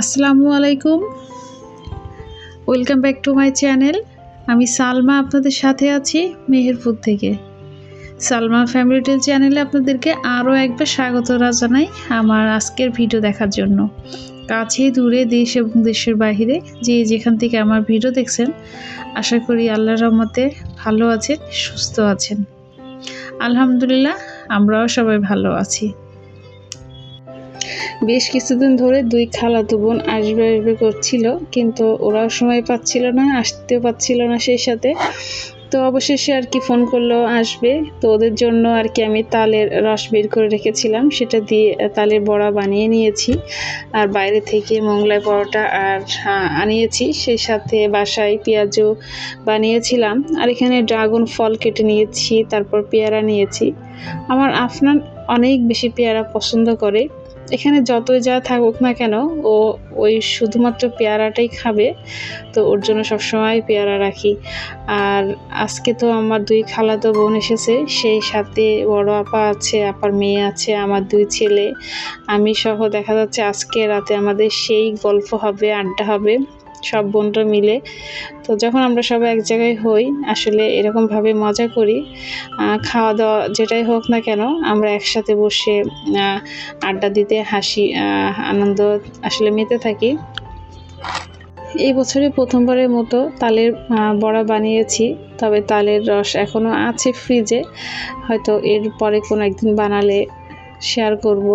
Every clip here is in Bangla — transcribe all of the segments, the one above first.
আসসালামু আলাইকুম, welcome back to my channel. আমি সালমা আপনাদের সাথে আছি মেহেরপুর থেকে। সালমা ফ্যামিলি টেল চ্যানেলে আপনাদেরকে আরও একবার স্বাগত জানাই আমার আজকের ভিডিও দেখার জন্য। কাছে দূরে, দেশ এবং দেশের বাইরে যে যেখান থেকে আমার ভিডিও দেখছেন, আশা করি আল্লাহর রহমতে ভালো আছেন, সুস্থ আছেন। আলহামদুলিল্লাহ, আমরাও সবাই ভালো আছি। বেশ কিছুদিন ধরে দুই খালাতো বোন আসবে করছিল, কিন্তু ওরাও সময় পাচ্ছিল না, আসতেও পাচ্ছিল না সেই সাথে। তো অবশেষে আর কি ফোন করলো আসবে। তো ওদের জন্য আর কি আমি তালের রস বের করে রেখেছিলাম, সেটা দিয়ে তালের বড়া বানিয়ে নিয়েছি। আর বাইরে থেকে মোগলাই পরোটা আর আনিয়েছি, সেই সাথে বাসায় পেঁয়াজও বানিয়েছিলাম। আর এখানে ড্রাগন ফল কেটে নিয়েছি, তারপর পেয়ারা নিয়েছি। আমার আফনান অনেক বেশি পেয়ারা পছন্দ করে। এখানে যতই যা থাকুক না কেন, ও ওই শুধুমাত্র পেয়ারাটাই খাবে। তো ওর জন্য সবসময় পেয়ারা রাখি। আর আজকে তো আমার দুই খালাতো বোন এসেছে, সেই সাথে বড় আপা আছে, আপার মেয়ে আছে, আমার দুই ছেলে, আমি সহ। দেখা যাচ্ছে আজকে রাতে আমাদের সেই গল্প হবে, আড্ডা হবে সব বোনরা মিলে। তো যখন আমরা সবাই এক জায়গায় হই, আসলে এরকমভাবে মজা করি। খাওয়া দাওয়া যেটাই হোক না কেন, আমরা একসাথে বসে আড্ডা দিতে, হাসি আনন্দ আসলে মেতে থাকি। এই বছরে প্রথমবারের মতো তালের বড়া বানিয়েছি, তবে তালের রস এখনও আছে ফ্রিজে, হয়তো এর পরে কোনো একদিন বানালে শেয়ার করব।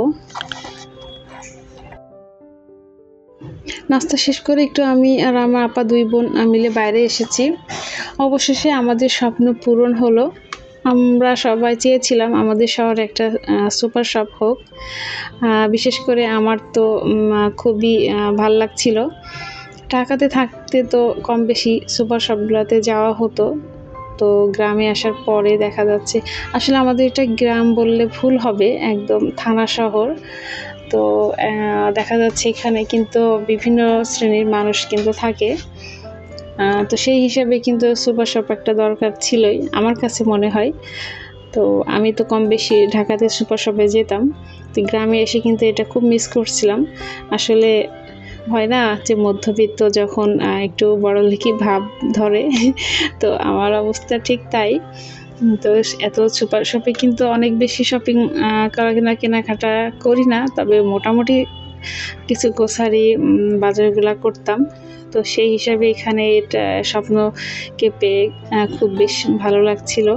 নাস্তা শেষ করে একটু আমি আর আমার আপা দুই বোন মিলে বাইরে এসেছি। অবশেষে আমাদের স্বপ্ন পূরণ হলো। আমরা সবাই চেয়েছিলাম আমাদের শহরে একটা সুপার শপ হোক। বিশেষ করে আমার তো খুবই ভাল লাগছিল। ঢাকাতে থাকতে তো কম বেশি সুপার শপগুলোতে যাওয়া হতো, তো গ্রামে আসার পরে দেখা যাচ্ছে আসলে আমাদের এটা গ্রাম বললে ভুল হবে, একদম থানা শহর। তো দেখা যাচ্ছে এখানে কিন্তু বিভিন্ন শ্রেণীর মানুষ কিন্তু থাকে। তো সেই হিসাবে কিন্তু সুপার শপ একটা দরকার ছিলই আমার কাছে মনে হয়। তো আমি তো কম বেশি ঢাকাতে সুপার শপে যেতাম, তো গ্রামে এসে কিন্তু এটা খুব মিস করছিলাম। আসলে হয় না যে মধ্যবিত্ত যখন একটু বড়লোকি ভাব ধরে, তো আমার অবস্থা ঠিক তাই। তো এত সুপার শপে কিন্তু অনেক বেশি শপিং কেনাকাটা করি না, তবে মোটামুটি কিছু গ্রোসারি বাজারগুলো করতাম। তো সেই হিসাবে এখানে এটা স্বপ্নকে পেয়ে খুব বেশ ভালো লাগছিল।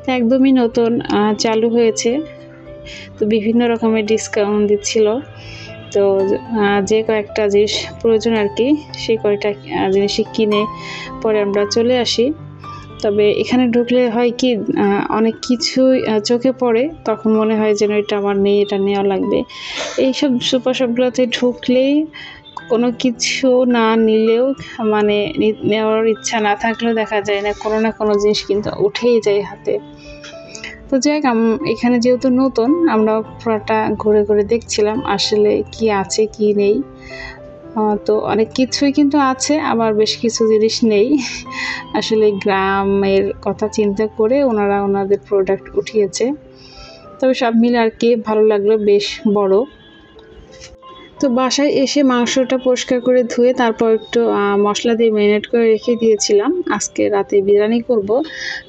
তো একদমই নতুন চালু হয়েছে, তো বিভিন্ন রকমের ডিসকাউন্ট দিচ্ছিল। তো যে কয়েকটা জিনিস প্রয়োজন আর কি, সেই কয়েকটা জিনিসই কিনে পরে আমরা চলে আসি। তবে এখানে ঢুকলে হয় কি, অনেক কিছুই চোখে পড়ে, তখন মনে হয় যেন এটা আমার নেই, এটা নেওয়া লাগবে। এইসব সুপার শপগুলোতে ঢুকলেই কোনো কিছু না নিলেও, মানে নেওয়ার ইচ্ছা না থাকলেও দেখা যায় না কোনো জিনিস কিন্তু উঠেই যায় হাতে। তো যাই হোক, এখানে যেহেতু নতুন, আমরা পুরোটা ঘুরে ঘুরে দেখছিলাম আসলে কি আছে কি নেই। তো অনেক কিছুই কিন্তু আছে, আবার বেশ কিছু জিনিস নেই। আসলে গ্রামের কথা চিন্তা করে ওনারা ওনাদের প্রোডাক্ট উঠিয়েছে। তবে সব মিলে আর কি ভালো লাগলো, বেশ বড়। তো বাসায় এসে মাংসটা পরিষ্কার করে ধুয়ে তারপর একটু মশলা দিয়ে ম্যারিনেট করে রেখে দিয়েছিলাম। আজকে রাতে বিরিয়ানি করব,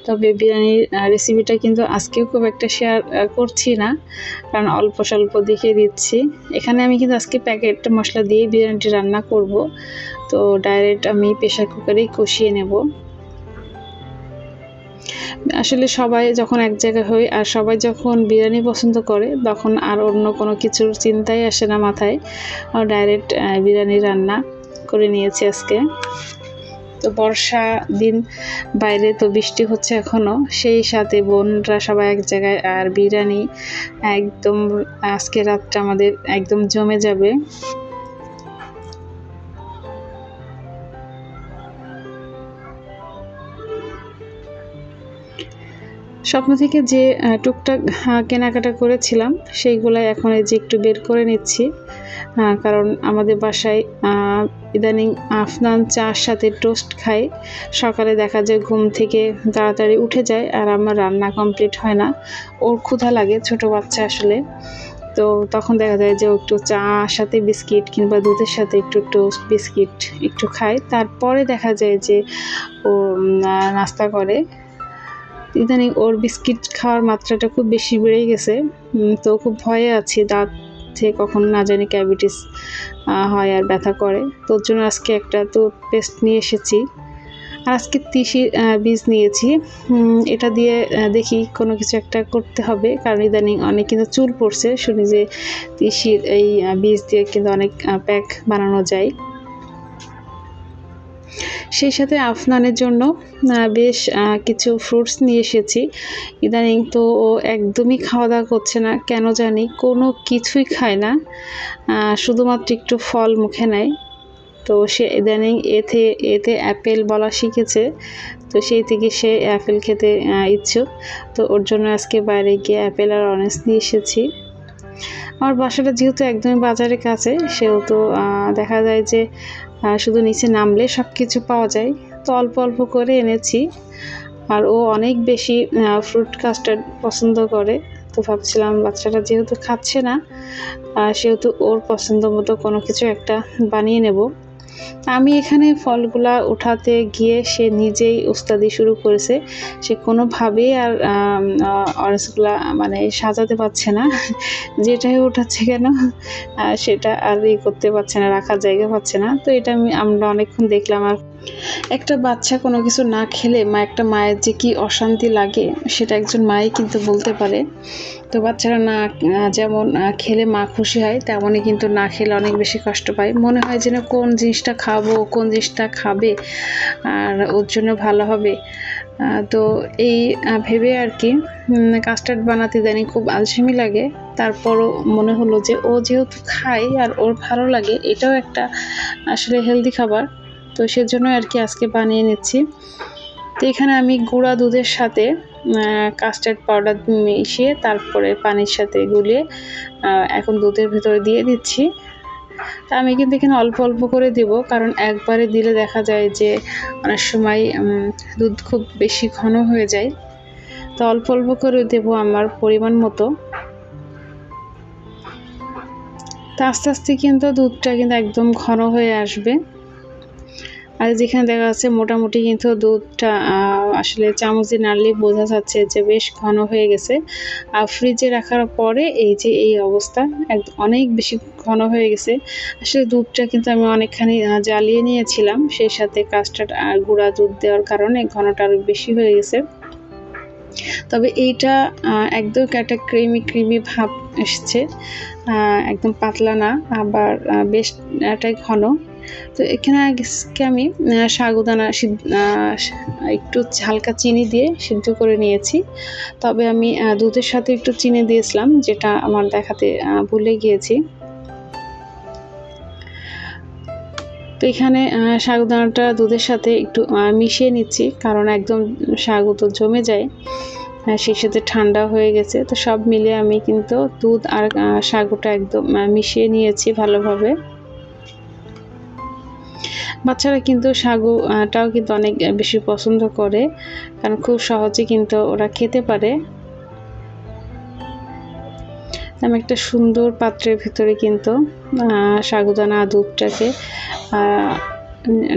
তবে বিরিয়ানির রেসিপিটা কিন্তু আজকেও খুব একটা শেয়ার করছি না, কারণ অল্প স্বল্প দেখিয়ে দিচ্ছি। এখানে আমি কিন্তু আজকে প্যাকেট মশলা দিয়ে বিরিয়ানিটি রান্না করব। তো ডাইরেক্ট আমি প্রেশার কুকারেই কষিয়ে নেব। আসলে সবাই যখন এক জায়গায় হই আর সবাই যখন বিরিয়ানি পছন্দ করে, তখন আর অন্য কোনো কিছুর চিন্তাই আসে না মাথায়, ডাইরেক্ট বিরিয়ানি রান্না করে নিয়েছি আজকে। তো বর্ষা দিন, বাইরে তো বৃষ্টি হচ্ছে এখনও, সেই সাথে বোনরা সবাই এক জায়গায়, আর বিরিয়ানি একদম আজকে রাতটা আমাদের একদম জমে যাবে। স্বপ্ন থেকে যে টুকটাক কেনাকাটা করেছিলাম, সেইগুলাই এখন এই যে একটু বের করে নিচ্ছি। কারণ আমাদের বাসায় ইদানিং আফনান চার সাথে টোস্ট খায়। সকালে দেখা যায় ঘুম থেকে তাড়াতাড়ি উঠে যায়, আর আমার রান্না কমপ্লিট হয় না। ওর ক্ষুধা লাগে, ছোট বাচ্চা আসলে। তো তখন দেখা যায় যে ও একটু চা সাথে বিস্কিট কিংবা দুধের সাথে একটু টোস্ট বিস্কিট একটু খায়, তারপরে দেখা যায় যে ও নাস্তা করে। ইদানিং ওর বিস্কিট খাওয়ার মাত্রাটা খুব বেশি বেড়ে গেছে, তো খুব ভয়ে আছি দাঁত থেকে কখন না জানি ক্যাভিটিস হয় আর ব্যথা করে। তোর জন্য আজকে একটা টুথপেস্ট নিয়ে এসেছি, আর আজকে তিসির বীজ নিয়েছি। এটা দিয়ে দেখি কোনো কিছু একটা করতে হবে, কারণ ইদানিং অনেক কিন্তু চুল পড়ছে। শুনি যে তিসির এই বীজ দিয়ে কিন্তু অনেক প্যাক বানানো যায়। সেই সাথে আফনানের জন্য বেশ কিছু ফ্রুটস নিয়ে এসেছি। ইদানিং তো ও একদমই খাওয়া দাওয়া করছে না, কেন জানি কোনো কিছুই খায় না, শুধুমাত্র একটু ফল মুখে নেয়। তো সে ইদানিং এতে অ্যাপেল বলা শিখেছে, তো সেই থেকে সে অ্যাপেল খেতে ইচ্ছুক। তো ওর জন্য আজকে বাইরে গিয়ে অ্যাপেল আর অরেঞ্জ নিয়ে এসেছি। আমার বাসাটা যেহেতু একদমই বাজারের কাছে, সেহেতু দেখা যায় যে শুধু নিচে নামলে সব কিছু পাওয়া যায়, তো অল্প অল্প করে এনেছি। আর ও অনেক বেশি ফ্রুট কাস্টার্ড পছন্দ করে, তো ভাবছিলাম বাচ্চাটা যেহেতু খাচ্ছে না, সেহেতু ওর পছন্দ মতো কোনো কিছু একটা বানিয়ে নেব। আমি এখানে ফলগুলা উঠাতে গিয়ে সে নিজেই ওস্তাদি শুরু করেছে। সে কোনোভাবেই আর অরেঞ্জগুলা মানে সাজাতে পারছে না, যেটাই উঠাচ্ছে কেন সেটা আর করতে পারছে না, রাখার জায়গা পাচ্ছে না। তো এটা আমরা অনেকক্ষণ দেখলাম। আর একটা বাচ্চা কোনো কিছু না খেলে একটা মায়ের যে কি অশান্তি লাগে সেটা একজন মাই কিন্তু বলতে পারে। তো বাচ্চারা না যেমন খেলে মা খুশি হয়, তেমনই কিন্তু না খেলে অনেক বেশি কষ্ট পায়। মনে হয় যেন কোন জিনিসটা খাবো, কোন জিনিসটা খাবে আর ওর জন্য ভালো হবে। তো এই ভেবে আর কি কাস্টার্ড বানাতে জানি খুব আলসেমি লাগে। তারপরও মনে হলো যে ও যেহেতু খায় আর ওর ভালো লাগে, এটাও একটা আসলে হেলদি খাবার, তো সেজন্য আর কি আজকে বানিয়ে নিচ্ছি। তো এখানে আমি গুঁড়া দুধের সাথে কাস্টার্ড পাউডার মিশিয়ে তারপরে পানির সাথে গুলিয়ে এখন দুধের ভিতরে দিয়ে দিচ্ছি। তা আমি কিন্তু এখানে অল্প অল্প করে দেব, কারণ একবারে দিলে দেখা যায় যে অনেক সময় দুধ খুব বেশি ঘন হয়ে যায়। তো অল্প অল্প করে দেব আমার পরিমাণ মতো। তা আস্তে আস্তে কিন্তু দুধটা কিন্তু একদম ঘন হয়ে আসবে। আর যেখানে দেখা যাচ্ছে মোটামুটি কিন্তু দুধটা আসলে চামচ দিয়ে নাড়লে বোঝা যাচ্ছে যে বেশ ঘন হয়ে গেছে। আর ফ্রিজে রাখার পরে এই যে এই অবস্থা, অনেক বেশি ঘন হয়ে গেছে। আসলে দুধটা কিন্তু আমি অনেকখানি জ্বালিয়ে নিয়েছিলাম, সেই সাথে কাস্টার্ড আর গুঁড়া দুধ দেওয়ার কারণে ঘনটা আরও বেশি হয়ে গেছে। তবে এইটা একদম একটা ক্রিমি ভাব এসছে, একদম পাতলা না, আবার বেশ এটাই ঘন। তো এখানে আজকে আমি সাগুদানা একটু হালকা চিনি দিয়ে সিদ্ধ করে নিয়েছি। তবে আমি দুধের সাথে একটু চিনি দিয়েছিলাম, যেটা আমার দেখাতে ভুলে গিয়েছি। তো এখানে সাগুদানাটা দুধের সাথে একটু মিশিয়ে নিচ্ছি, কারণ একদম সাগু তো জমে যায়, সেই সাথে ঠান্ডা হয়ে গেছে। তো সব মিলে আমি কিন্তু দুধ আর সাগুটা একদম মিশিয়ে নিয়েছি ভালোভাবে। বাচ্চারা কিন্তু সাগুটাও কিন্তু অনেক বেশি পছন্দ করে, কারণ খুব সহজে কিন্তু ওরা খেতে পারে। আমি একটা সুন্দর পাত্রের ভিতরে কিন্তু সাগুদানা দুধটাকে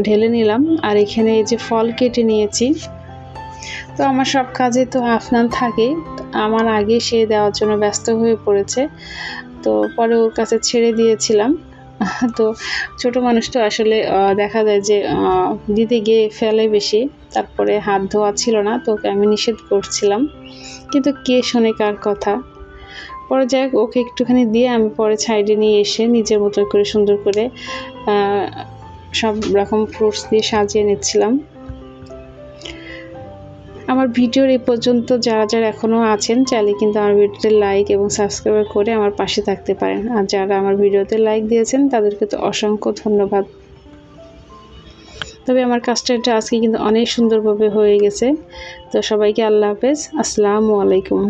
ঢেলে নিলাম। আর এখানে এই যে ফল কেটে নিয়েছি। তো আমার সব কাজে তো আফনান থাকে, আমার আগে সে দেওয়ার জন্য ব্যস্ত হয়ে পড়েছে, তো পরে ওর কাছে ছেড়ে দিয়েছিলাম। তো ছোট মানুষ তো আসলে দেখা যায় যে দিতে গিয়ে ফেলে বেশি, তারপরে হাত ধোয়া ছিল না, তো ওকে আমি নিষেধ করছিলাম, কিন্তু কে শোনে কার কথা। পরে যাই হোক, ওকে একটুখানি দিয়ে আমি পরে সাইডে নিয়ে এসে নিজের মতো করে সুন্দর করে সব রকম ফ্রুটস দিয়ে সাজিয়ে নিচ্ছিলাম। আমার ভিডিওর এই পর্যন্ত যারা এখনও আছেন, চাইলে কিন্তু আমার ভিডিওতে লাইক এবং সাবস্ক্রাইব করে আমার পাশে থাকতে পারেন। আর যারা আমার ভিডিওতে লাইক দিয়েছেন তাদেরকে তো অসংখ্য ধন্যবাদ। তবে আমার কাস্টার্ডটা আজকে কিন্তু অনেক সুন্দরভাবে হয়ে গেছে। তো সবাইকে আল্লাহ হাফেজ, আসসালামু আলাইকুম।